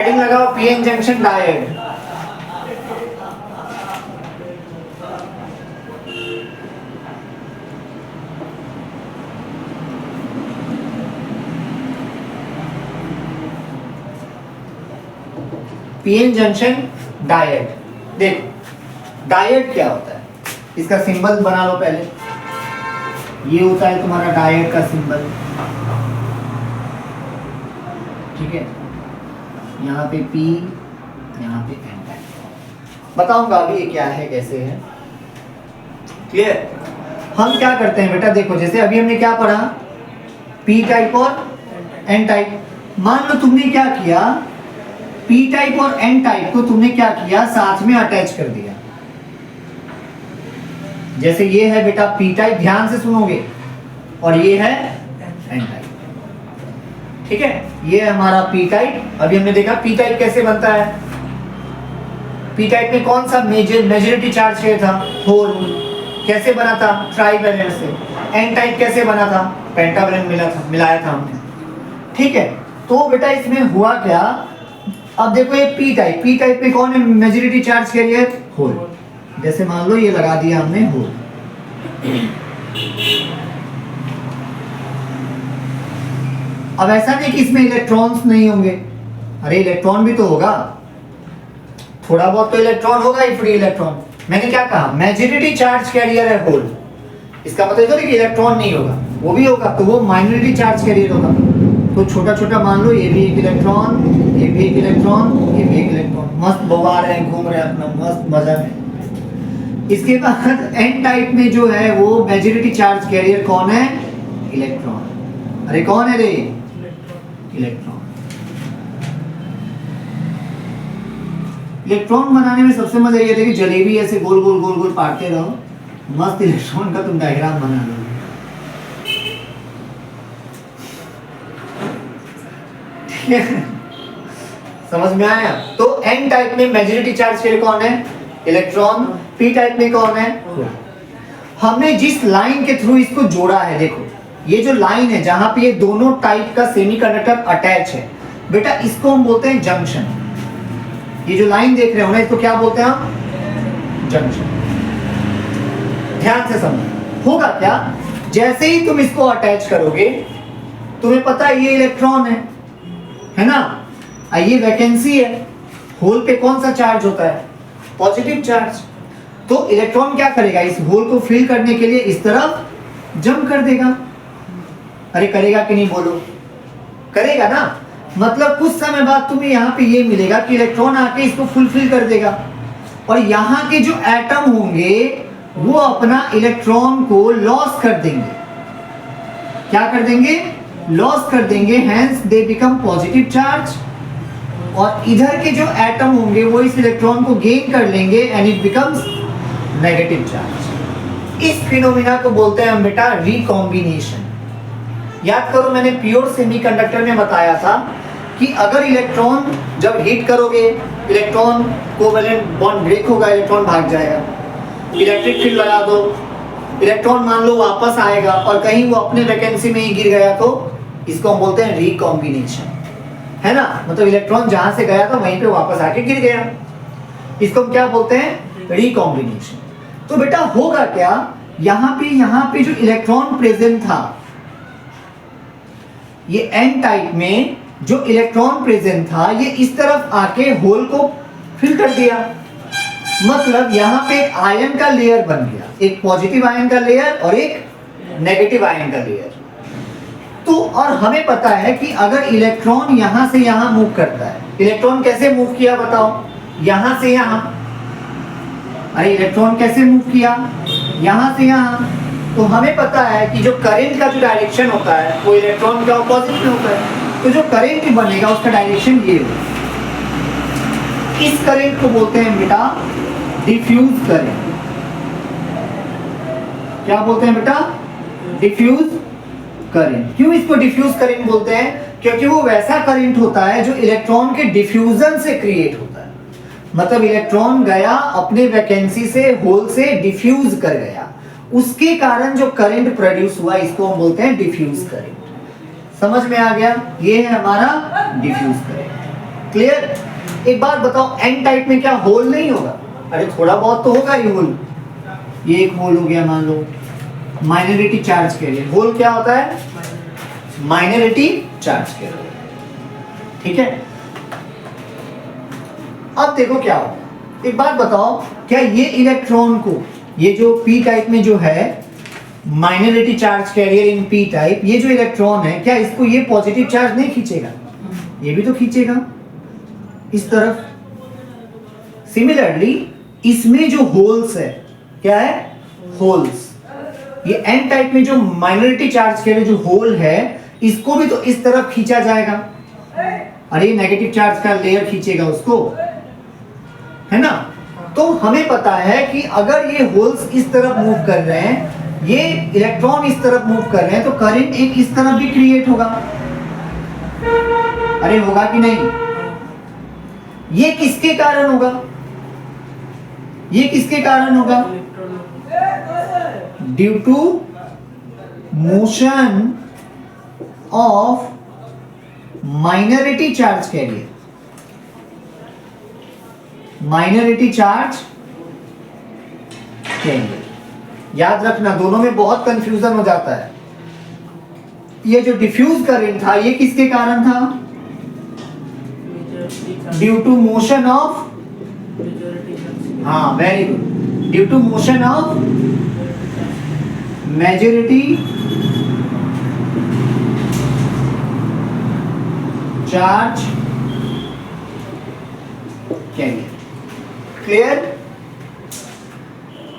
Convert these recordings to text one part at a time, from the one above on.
Heading लगाओ PN junction diode. PN junction diode. देखो diode क्या होता है, इसका सिंबल बना लो पहले। ये होता है तुम्हारा डायोड का सिंबल, ठीक है। यहाँ पे P, यहाँ पे N टाइप। बताऊंगा अभी ये क्या है कैसे है, क्लियर। हम क्या करते हैं बेटा, देखो जैसे अभी हमने क्या पढ़ा, P टाइप और N टाइप। मान लो तुमने क्या किया, P टाइप और N टाइप को तुमने क्या किया, साथ में अटैच कर दिया। जैसे ये है बेटा P टाइप, ध्यान से सुनोगे, और ये है N टाइप, ठीक है। ये हमारा P टाइप। अभी हमने देखा P टाइप कैसे बनता है। P टाइप में कौन सा मेजॉरिटी चार्ज किया था, होल। कैसे बना था, ट्राइवेलेंट से। N टाइप कैसे बना था, पेंटावेलेंट मिलाया था हमने, ठीक है। तो बेटा इसमें हुआ क्या, अब देखो ये P टाइप में कौन है मेजॉरिटी चार्ज कैरियर, होल। जैसे मान लो ये लगा दिया हमने होल। अब ऐसा नहीं कि इसमें इलेक्ट्रॉन्स नहीं होंगे, अरे इलेक्ट्रॉन भी तो होगा, थोड़ा बहुत तो इलेक्ट्रॉन होगा ही, फ्री इलेक्ट्रॉन। मैंने क्या कहा, मेजॉरिटी चार्ज कैरियर है होल, इसका मतलब ये कि इलेक्ट्रॉन नहीं होगा, वो भी होगा तो वो माइनॉरिटी चार्ज कैरियर होगा। तो छोटा छोटा मान लो, ये भी एक इलेक्ट्रॉन, ये भी एक इलेक्ट्रॉन, ये भी एक इलेक्ट्रॉन, मस्त बवा रहे हैं, घूम रहे हैं अपना मस्त मजा में। इसके बाद N टाइप में जो है वो मेजॉरिटी चार्ज कैरियर कौन है, इलेक्ट्रॉन। अरे कौन है रे, इलेक्ट्रॉन। इलेक्ट्रॉन बनाने में सबसे मजा ये है कि जलेबी ऐसे गोल गोल गोल गोल पाटते रहो, मस्त इलेक्ट्रॉन का तुम डायग्राम बना लो। समझ में आया। तो N टाइप में मेजॉरिटी चार्ज कैरियर कौन है, इलेक्ट्रॉन। P टाइप में कौन है, हमने जिस लाइन के थ्रू इसको जोड़ा है, देखो ये जो लाइन है जहां पे ये दोनों टाइप का सेमीकंडक्टर अटैच है बेटा, इसको हम बोलते हैं जंक्शन। ये जो लाइन देख रहे हो ना, इसको क्या बोलते हैं हम, जंक्शन। ध्यान से समझो, होगा क्या, जैसे ही तुम इसको अटैच करोगे, तुम्हें पता है ये इलेक्ट्रॉन है ना, ये वैकेंसी है। होल पे कौन सा चार्ज होता है, पॉजिटिव चार्ज। तो इलेक्ट्रॉन क्या करेगा, इस होल को फिल करने के लिए इस तरफ जंप कर देगा। अरे करेगा कि नहीं बोलो, करेगा ना। मतलब कुछ समय बाद तुम्हें यहाँ पे ये मिलेगा कि इलेक्ट्रॉन आके इसको फुलफिल कर देगा, और यहाँ के जो एटम होंगे वो अपना इलेक्ट्रॉन को लॉस कर देंगे। क्या कर देंगे, लॉस कर देंगे, hence they become positive charge. और इधर के जो एटम होंगे वो इस इलेक्ट्रॉन को गेन कर लेंगे and it becomes negative charge. इस फिनोमिना को बोलते हैं हम बेटा रिकॉम्बिनेशन। याद करो, मैंने प्योर सेमीकंडक्टर में बताया था कि अगर इलेक्ट्रॉन जब हीट करोगे, इलेक्ट्रॉन कोवेलेंट बॉन्ड ब्रेक होगा, इलेक्ट्रॉन भाग जाएगा। इलेक्ट्रिक फील्ड लगा दो, इलेक्ट्रॉन मान लो वापस आएगा और कहीं वो अपने वैकेंसी में ही गिर गया, तो इसको हम बोलते हैं रिकॉम्बिनेशन, है ना। मतलब इलेक्ट्रॉन जहां से गया था वहीं पे वापस आके गिर गया, इसको हम क्या बोलते हैं, रिकॉम्बिनेशन। तो बेटा होगा क्या, यहाँ पे जो इलेक्ट्रॉन प्रेजेंट था, ये N टाइप में जो इलेक्ट्रॉन प्रेजेंट था, ये इस तरफ आके होल को फिल कर दिया। मतलब यहाँ पे एक आयन का लेयर बन गया, एक पॉजिटिव आयन का लेयर और एक नेगेटिव आयन का लेयर। तो और हमें पता है कि अगर इलेक्ट्रॉन यहां से यहां मूव करता है, इलेक्ट्रॉन कैसे मूव किया बताओ, यहां से यहां। अरे इलेक्ट्रॉन कैसे मूव किया, यहां से यहां। तो हमें पता है कि जो करंट का जो डायरेक्शन होता है वो इलेक्ट्रॉन के ऑपोजिट में होता है। तो जो करंट बनेगा उसका डायरेक्शन ये होगा। इस करंट को बोलते हैं बेटा डिफ्यूज करंट। क्या बोलते हैं बेटा, डिफ्यूज करंट। क्यों इसको डिफ्यूज करंट बोलते हैं, क्योंकि वो वैसा करंट होता है जो इलेक्ट्रॉन के डिफ्यूजन से क्रिएट होता है। मतलब इलेक्ट्रॉन गया अपने वैकेंसी से होल से डिफ्यूज कर गया, उसके कारण जो करंट प्रोड्यूस हुआ, इसको हम बोलते हैं डिफ्यूज करंट। समझ में आ गया, ये है हमारा डिफ्यूज करंट। क्लियर? एक बात बताओ, एन टाइप में क्या होल नहीं होगा? अरे थोड़ा बहुत तो होगा ही होल। ये एक होल हो गया मान लो, माइनॉरिटी चार्ज कैरियर। होल क्या होता है? माइनॉरिटी चार्ज कैरियर, ठीक है। अब देखो क्या होगा, एक बात बताओ, क्या ये इलेक्ट्रॉन को, ये जो पी टाइप में जो है minority charge carrier in P type, ये जो इलेक्ट्रॉन है, क्या इसको ये पॉजिटिव चार्ज नहीं खींचेगा? ये भी तो खींचेगा इस तरफ। सिमिलरली इसमें जो होल्स है, क्या है? होल्स। ये एन टाइप में जो माइनॉरिटी चार्ज कैरियर जो होल है, इसको भी तो इस तरफ खींचा जाएगा। अरे नेगेटिव चार्ज का लेयर खींचेगा उसको, है ना? तो हमें पता है कि अगर ये होल्स इस तरफ मूव कर रहे हैं, ये इलेक्ट्रॉन इस तरफ मूव कर रहे हैं, तो करंट एक इस तरफ भी क्रिएट होगा। अरे होगा कि नहीं? ये किसके कारण होगा? ये किसके कारण होगा? Due to motion of minority charge carrier. Minority charge carrier, याद रखना, दोनों में बहुत कंफ्यूजन हो जाता है। ये जो डिफ्यूज करंट था, ये किसके कारण था? ड्यू टू मोशन ऑफ, हाँ very good, due to motion of majority charge carrier. Clear?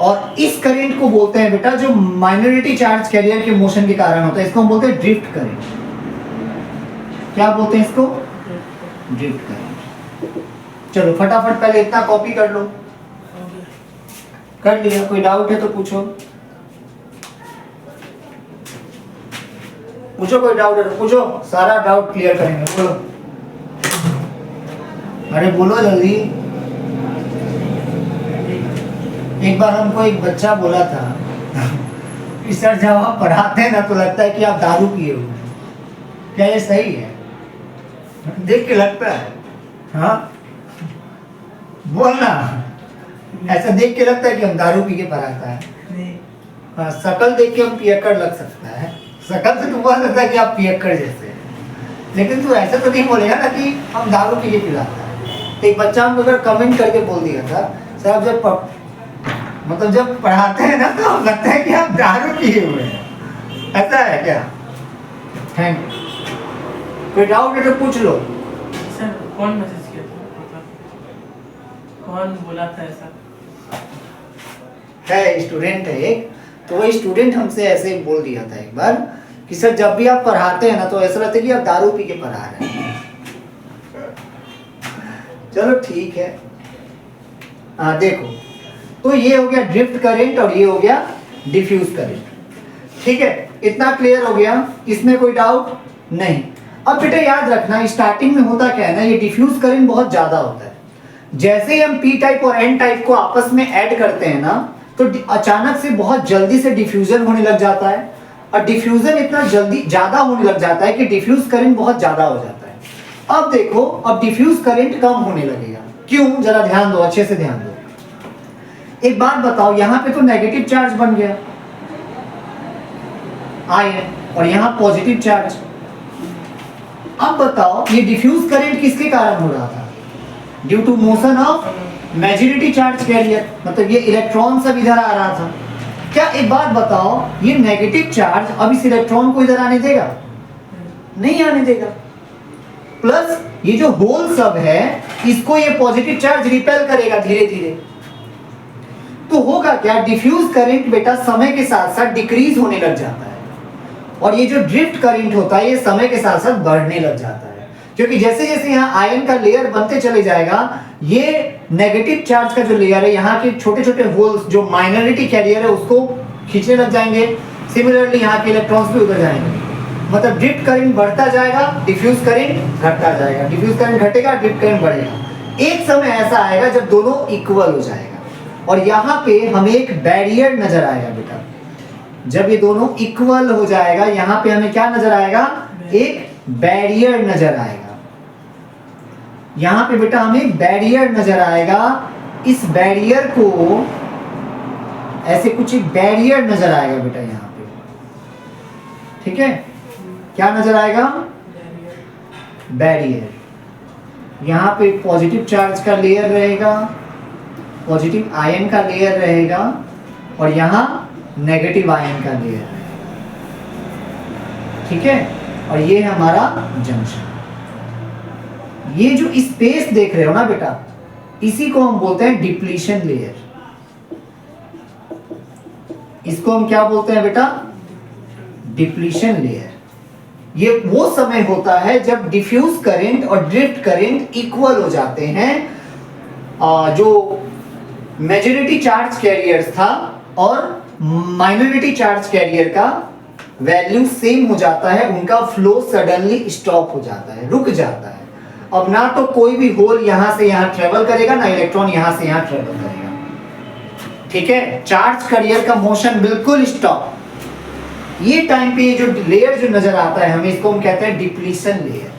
और इस करंट को बोलते हैं बेटा, जो माइनॉरिटी चार्ज कैरियर के मोशन के कारण होता है, इसको हम बोलते हैं ड्रिफ्ट करंट। क्या बोलते हैं इसको? Drift current. चलो फटाफट पहले इतना कॉपी कर लो। कर लिया? कोई डाउट है तो पूछो, पूछो, कोई डाउट है तो पूछो, सारा डाउट क्लियर करेंगे। बोलो, अरे बोलो जल्दी। एक बार हमको एक बच्चा बोला था कि सर जब आप पढ़ाते हैं ना तो लगता है कि आप दारू पिए हुए हैं। क्या ये सही है? देख के लगता है, हाँ बोलना, ऐसा देख के लगता है कि हम दारू पी के पढ़ाता है। हाँ, शकल देख के हम पियक्कड़ लग सकता है, शकल से तो बोल सकता है कि आप पियक्कड़ जैसे हैं, लेकिन तू ऐसा तो नहीं बोलेगा ना कि हम दारू पी के पिलाता है। तो एक बच्चा हमको अगर कमेंट करके बोल दिया था, सर आप जब मतलब जब पढ़ाते हैं ना तो लगता है कि आप दारू पिए हुए हैं। ऐसा है क्या? Thank you. कोई डाउट है तो पूछ लो। सर कौन मैसेज किया था, मतलब कौन बोला था ऐसा? है स्टूडेंट है एक, तो वही स्टूडेंट हमसे ऐसे बोल दिया था एक बार कि सर जब भी आप पढ़ाते हैं ना तो ऐसा लगता है कि आप दारू पी के पढ़ा रहे हैं। चलो ठीक है। हाँ देखो, तो ये हो गया ड्रिफ्ट करंट और ये हो गया डिफ्यूज करंट। ठीक है, इतना क्लियर हो गया, इसमें कोई डाउट नहीं। अब बेटा याद रखना, स्टार्टिंग में होता क्या है ना, ये डिफ्यूज करंट बहुत ज्यादा होता है। जैसे ही हम पी टाइप और एन टाइप को आपस में ऐड करते हैं ना, तो अचानक से बहुत जल्दी से डिफ्यूजन होने लग जाता है, और डिफ्यूजन इतना जल्दी ज्यादा होने लग जाता है कि डिफ्यूज करंट बहुत ज्यादा हो जाता है। अब देखो, अब डिफ्यूज करंट कम होने लगेगा। क्यों? जरा ध्यान दो, अच्छे से ध्यान दो। एक बात बताओ, यहां पे तो नेगेटिव चार्ज बन गया आयन, और यहां पॉजिटिव चार्ज। अब बताओ ये डिफ्यूज करंट किसके कारण हो रहा था? Due to motion of majority charge carrier, मतलब ये इलेक्ट्रॉन सब इधर आ रहा था। क्या एक बात बताओ, ये नेगेटिव चार्ज अब इस इलेक्ट्रॉन को इधर आने देगा? नहीं आने देगा। प्लस ये जो होल सब है, इसको ये पॉजिटिव चार्ज रिपेल करेगा धीरे धीरे। तो होगा क्या? डिफ्यूज करंट बेटा समय के साथ साथ डिक्रीज होने लग जाता है, और ये जो ड्रिफ्ट करंट होता है ये समय के साथ साथ बढ़ने लग जाता है, क्योंकि जैसे जैसे यहाँ आयन का लेयर बनते चले जाएगा, ये नेगेटिव चार्ज का जो लेयर है, यहाँ के छोटे छोटे होल्स जो माइनॉरिटी कैरियर है उसको खींचने लग जाएंगे। सिमिलरली यहाँ के इलेक्ट्रॉन्स भी उधर जाएंगे, मतलब ड्रिफ्ट करंट बढ़ता जाएगा, डिफ्यूज करंट घटता जाएगा, डिफ्यूज करंट घटेगा, ड्रिफ्ट करंट बढ़ेगा। एक समय ऐसा आएगा जब दोनों इक्वल हो जाएगा, और यहाँ पे हमें एक बैरियर नजर आएगा बेटा। जब ये दोनों इक्वल हो जाएगा, यहाँ पे हमें क्या नजर आएगा? एक बैरियर नजर आएगा। यहाँ पे बेटा हमें बैरियर नजर आएगा। इस बैरियर को ऐसे कुछ एक बैरियर नजर आएगा बेटा यहाँ पे, ठीक है। क्या नजर आएगा? बैरियर। यहाँ पे पॉजिटिव चार्ज का लेयर रहेगा, पॉजिटिव आयन का लेयर रहेगा, और यहाँ नेगेटिव आयन का लेयर है, ठीक है। और ये है हमारा जंक्शन। ये जो स्पेस देख रहे हो ना बेटा, इसी को हम बोलते हैं डिप्लीशन लेयर। इसको हम क्या बोलते हैं बेटा? Depletion layer. ये वो समय होता है जब डिफ्यूज करंट और ड्रिफ्ट करंट इक्वल हो जाते हैं। जो मेजॉरिटी चार्ज कैरियर्स था और माइनॉरिटी चार्ज कैरियर का वैल्यू सेम हो जाता है, उनका फ्लो सडनली स्टॉप हो जाता है, रुक जाता है। अब ना तो कोई भी होल यहां से यहां ट्रेवल करेगा, ना इलेक्ट्रॉन यहां से यहां ट्रेवल करेगा, ठीक है। चार्ज कैरियर का मोशन बिल्कुल स्टॉप। ये टाइम पे ये जो लेयर जो नजर आता है हमें, इसको हम कहते हैं डिप्लीशन लेयर,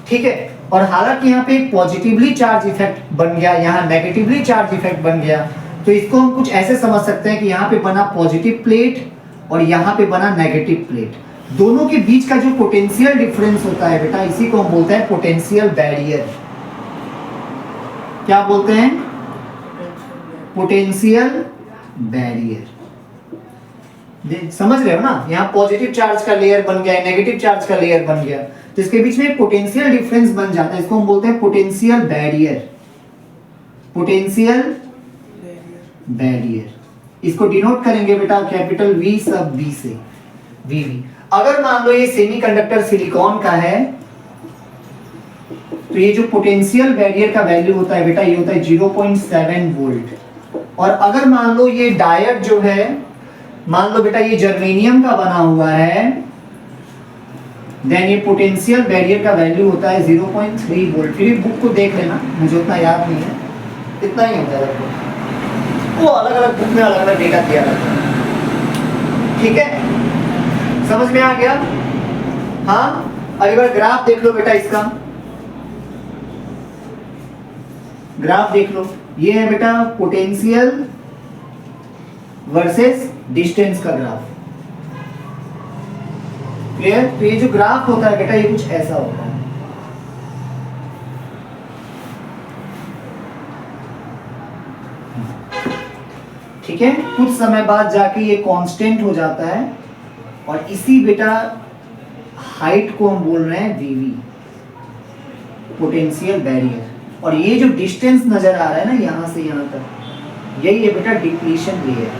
ठीक है। और हालांकि यहाँ पे एक पॉजिटिवली चार्ज इफेक्ट बन गया, यहाँ नेगेटिवली चार्ज इफेक्ट बन गया, तो इसको हम कुछ ऐसे समझ सकते हैं कि यहाँ पे बना पॉजिटिव प्लेट और यहाँ पे बना नेगेटिव प्लेट। दोनों के बीच का जो पोटेंशियल डिफरेंस होता है बेटा, इसी को हम बोलते हैं पोटेंशियल बैरियर। क्या बोलते हैं? Potential barrier. समझ रहे हो ना? यहाँ पॉजिटिव चार्ज का लेयर बन गया, नेगेटिव चार्ज का लेयर बन गया, तो इसके बीच में पोटेंशियल डिफरेंस बन जाता है। इसको हम बोलते हैं पोटेंशियल बैरियर। पोटेंशियल बैरियर, इसको डिनोट करेंगे बेटा कैपिटल V सब B से, VV। अगर मान लो ये सेमीकंडक्टर सिलिकॉन का है, तो ये जो पोटेंशियल बैरियर का वैल्यू होता है बेटा, ये होता है 0.7 वोल्ट। और अगर मान लो ये डायोड जो है, मान लो बेटा ये जर्मेनियम का बना हुआ है, देन ये पोटेंशियल बैरियर का वैल्यू होता है 0.3 वोल्ट। फिर बुक को देख लेना, मुझे उतना याद नहीं है, इतना ही होता है। वो अलग अलग बुक में अलग अलग डेटा दिया रहता है, ठीक है। समझ में आ गया? हाँ, अब एक बार ग्राफ देख लो बेटा इसका। ग्राफ देख लो, ये है बेटा पोटेंशियल वर्सेस डिस्टेंस का ग्राफ। क्लियर? तो ये जो ग्राफ होता है बेटा, ये कुछ ऐसा होता है। ठीक है, कुछ समय बाद जाके ये कांस्टेंट हो जाता है, और इसी बेटा हाइट को हम बोल रहे हैं VV, पोटेंशियल बैरियर। और ये जो डिस्टेंस नजर आ रहा है ना यहां से यहां तक, यही है बेटा डिप्लीशन लेयर।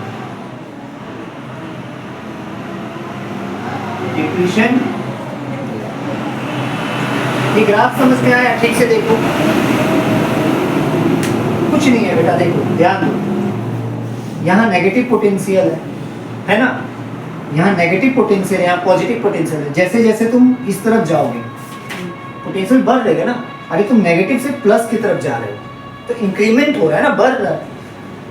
डिप्लीशन। ये ग्राफ समझ में आया? ठीक से देखो, कुछ नहीं है बेटा, देखो ध्यान दो। यहाँ नेगेटिव पोटेंशियल है ना, यहाँ नेगेटिव पोटेंशियल है, यहाँ पॉजिटिव पोटेंशियल है। जैसे जैसे तुम इस तरफ जाओगे पोटेंशियल बढ़ रहेगा ना, अभी तुम नेगेटिव से प्लस की तरफ जा रहे हो, तो इंक्रीमेंट हो रहा है ना, बढ़ रहा है।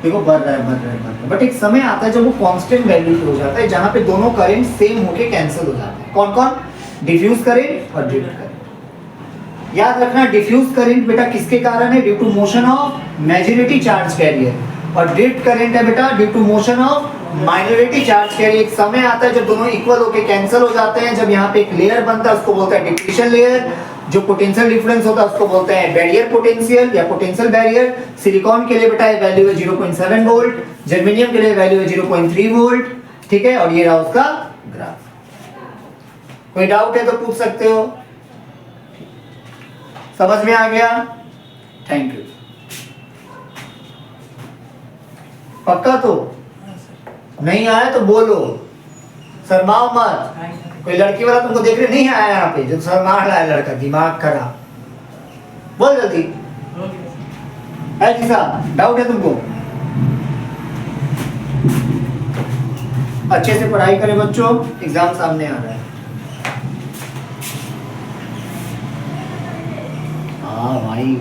देखो बढ़ रहा है, बढ़ रहा है, बढ़ रहा है। बट एक समय आता है जब वो कांस्टेंट वैल्यू पे हो जाता है, जहाँ पे दोनों करंट सेम होके कैंसिल हो जाते हैं। कौन कौन? डिफ्यूज करंट और ड्रिफ्ट करंट। याद रखना, डिफ्यूज करंट बेटा किसके कारण है? Due to motion of majority charge carrier. और ड्रिफ्ट करंट है बेटा due to motion of minority charge carrier. एक समय आता है जब दोनों इक्वल होके कैंसिल हो जाते हैं, जब यहाँ पे एक लेयर बनता है, उसको बोलते हैं डिप्लीशन लेयर। जो पोटेंशियल डिफरेंस होता है उसको बोलते हैं बैरियर पोटेंशियल या पोटेंशियल बैरियर। सिलिकॉन के लिए बेटा ये वैल्यू है 0.7 वोल्ट, जर्मेनियम के लिए वैल्यू है 0.3 वोल्ट, ठीक है। और ये रहा उसका ग्राफ। कोई डाउट है तो पूछ सकते हो। समझ में आ गया? Thank you. पक्का? तो नहीं आया तो बोलो, शर्माओ मत। कोई लड़की वाला तुमको देख रहे नहीं आया यहाँ पे, जो शर्मा रहा है लड़का, दिमाग खराब। बोल जल्दी। है जीसा, डाउट है तुमको? अच्छे से पढ़ाई करें बच्चों, एग्जाम सामने आ रहा है। हाँ भाई।